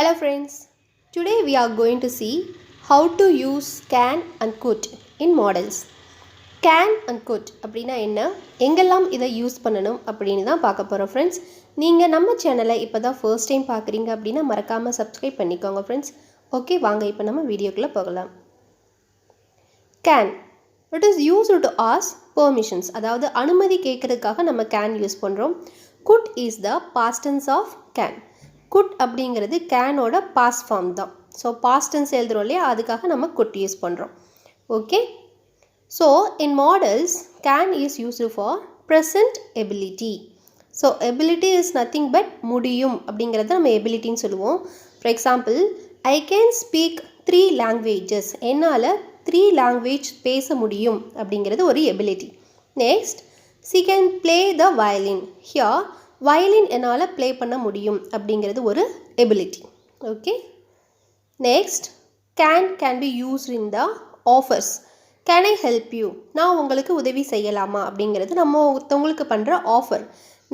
Hello friends, today we are going to see how to use can and could in models. Can and could அப்படினா என்ன, எங்கெல்லாம் இதை use பண்ணணும் அப்படின்னு தான் பார்க்க போகிறோம் ஃப்ரெண்ட்ஸ். நீங்கள் நம்ம சேனலை இப்போ தான் ஃபர்ஸ்ட் டைம் பார்க்குறீங்க அப்படின்னா மறக்காமல் சப்ஸ்கிரைப் பண்ணிக்கோங்க ஃப்ரெண்ட்ஸ். ஓகே, வாங்க இப்போ நம்ம வீடியோக்குள்ளே போகலாம். Can, it is used to ask permissions, அதாவது அனுமதி கேட்கறதுக்காக நம்ம can யூஸ் பண்ணுறோம். Could is the past tense of can. could அப்படிங்கிறது கேனோட பாஸ்ட் ஃபார்ம் தான். ஸோ பாஸ்ட் டென்ஸ் எழுதுகிறோம் இல்லையா, அதுக்காக நம்ம could யூஸ் பண்ணுறோம். Okay, so in models Kane is used for present ability. So ability is nothing but முடியும் அப்படிங்கிறத நம்ம எபிலிட்டின்னு சொல்லுவோம். For example, I can speak 3 languages, என்னால் 3 லாங்குவேஜ் பேச முடியும் அப்படிங்கிறது ஒரு ability. Next, she can play the violin. here violin என்னால் ப்ளே பண்ண முடியும் அப்படிங்கிறது ஒரு ability. Okay, next, can be used in the offers. Can I help you, நான் உங்களுக்கு உதவி செய்யலாமா அப்படிங்கிறது நம்ம ஒருத்தவங்களுக்கு பண்ணுற offer.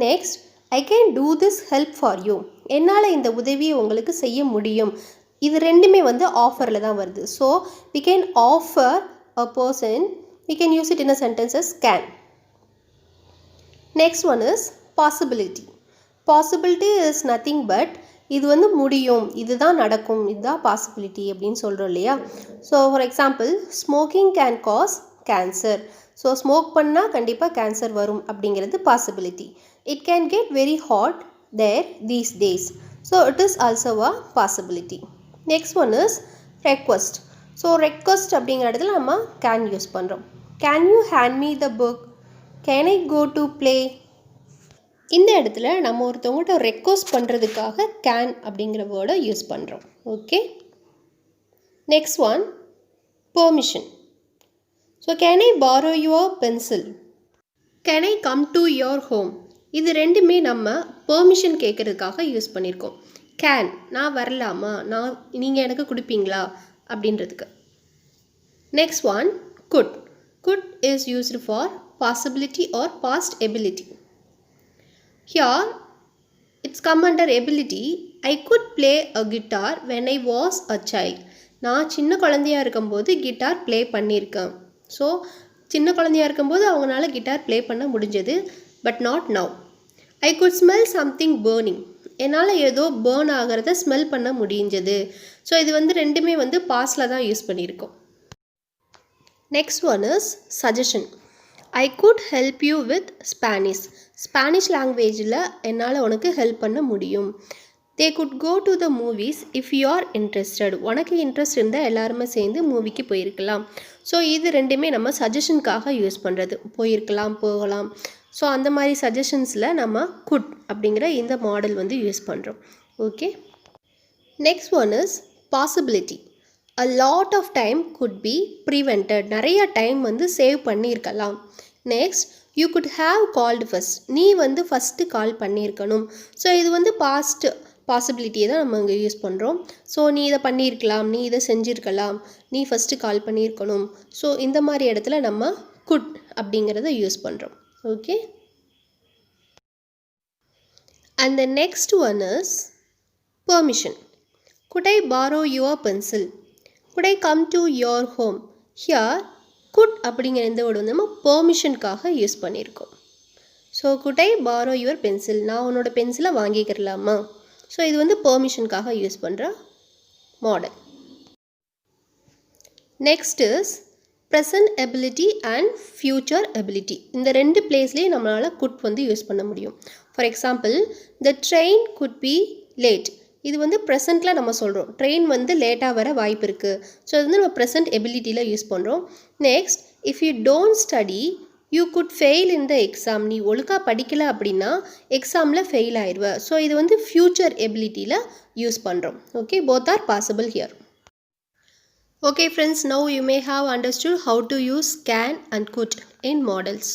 Next, I can do this help for you, என்னால் இந்த உதவியை உங்களுக்கு செய்ய முடியும். இது ரெண்டுமே ஆஃபரில் தான் வருது. So we can offer a person, we can use it in a sentence as can. Next one is possibility. Possibility is nothing but இது முடியும், இதுதான் நடக்கும், இதுதான் பாசிபிலிட்டி அப்படின்னு சொல்கிறோம் இல்லையா. So for example, smoking can cause cancer. So smoke பண்ணால் கண்டிப்பாக கேன்சர் வரும் அப்படிங்கிறது possibility. It can get very hot there these days. So it is also a possibility. Next one is request. So request அப்படிங்கிற இடத்துல நம்ம can use பண்ணுறோம். Can you hand me the book, can I go to play. இந்த இடத்துல நம்ம ஒருத்தவங்கள்ட்ட request பண்ணுறதுக்காக can அப்படிங்கிற வேர்டை யூஸ் பண்ணுறோம். Okay, next one, permission. So can I borrow your pencil, can I come to your home. இது ரெண்டுமே நம்ம பெர்மிஷன் கேட்குறதுக்காக யூஸ் பண்ணியிருக்கோம். கேன், நான் வரலாமா, நீங்கள் எனக்கு கொடுப்பீங்களா அப்படின்றதுக்கு. Next one, could. Could is used for possibility or past ability. Here it's come under ability. I could play a guitar when I was a child. நான் சின்ன குழந்தையாக இருக்கும்போது கிட்டார் ப்ளே பண்ணியிருக்கேன். ஸோ சின்ன குழந்தையாக இருக்கும்போது அவங்களால கிட்டார் ப்ளே பண்ண முடிஞ்சது. But not now. I could smell something burning, என்னால் ஏதோ பேர்ன் ஆகிறத ஸ்மெல் பண்ண முடிஞ்சது. ஸோ இது ரெண்டுமே பாஸ்டில் தான் யூஸ் பண்ணியிருக்கோம். Next one is suggestion. I could help you with Spanish. Spanish லாங்குவேஜில் என்னால் உனக்கு ஹெல்ப் பண்ண முடியும். They could go to the movies if you are interested. உனக்கு இன்ட்ரெஸ்ட் இருந்தால் எல்லாருமே சேர்ந்து மூவிக்கு போயிருக்கலாம். ஸோ இது ரெண்டுமே நம்ம சஜஷனுக்காக யூஸ் பண்ணுறது. போயிருக்கலாம், போகலாம். ஸோ அந்த மாதிரி சஜஷன்ஸில் நம்ம குட் அப்படிங்கிற இந்த மாடல் யூஸ் பண்ணுறோம். Okay, next one is possibility. a lot of time could be prevented. நிறைய டைம் சேவ் பண்ணியிருக்கலாம். Next, you could have called first. நீ ஃபஸ்ட்டு கால் பண்ணியிருக்கணும். ஸோ இது பாஸ்ட் பாசிபிலிட்டியை தான் நம்ம இங்கே யூஸ் பண்ணுறோம். ஸோ நீ இதை பண்ணியிருக்கலாம், நீ இதை செஞ்சுருக்கலாம், நீ ஃபஸ்ட்டு கால் பண்ணியிருக்கணும். ஸோ இந்த மாதிரி இடத்துல நம்ம could அப்படிங்கிறத யூஸ் பண்ணுறோம். Okay, and the next one is permission. Could I borrow your pencil? Could I come to your home? Here could அப்படிங்கிற இந்த வேர்டு நம்ம பெர்மிஷனுக்காக யூஸ் பண்ணியிருக்கோம். So could I borrow your pencil, நான் உன்னோட பென்சிலை வாங்கிக்கிறலாமா. ஸோ இது பெர்மிஷனுக்காக யூஸ் பண்ணுற model. Next is present ability and future ability. இந்த ரெண்டு பிளேஸ்லேயும் நம்மளால் could யூஸ் பண்ண முடியும். For example, the train could be late. இது ப்ரெசண்ட்டில் நம்ம சொல்கிறோம். ட்ரெயின் லேட்டாக வர வாய்ப்பு இருக்குது. ஸோ இது நம்ம ப்ரெசன்ட் எபிலிட்டியில் யூஸ் பண்ணுறோம். Next, if you don't study you good fail in the exam. நீ ஒழுங்காக படிக்கலை அப்படின்னா எக்ஸாமில் ஃபெயில் ஆயிடுவ. ஸோ இது ஃப்யூச்சர் எபிலிட்டியில் யூஸ் பண்ணுறோம். Okay, both are possible here. Okay friends, now you may have understood how to use can and good in models.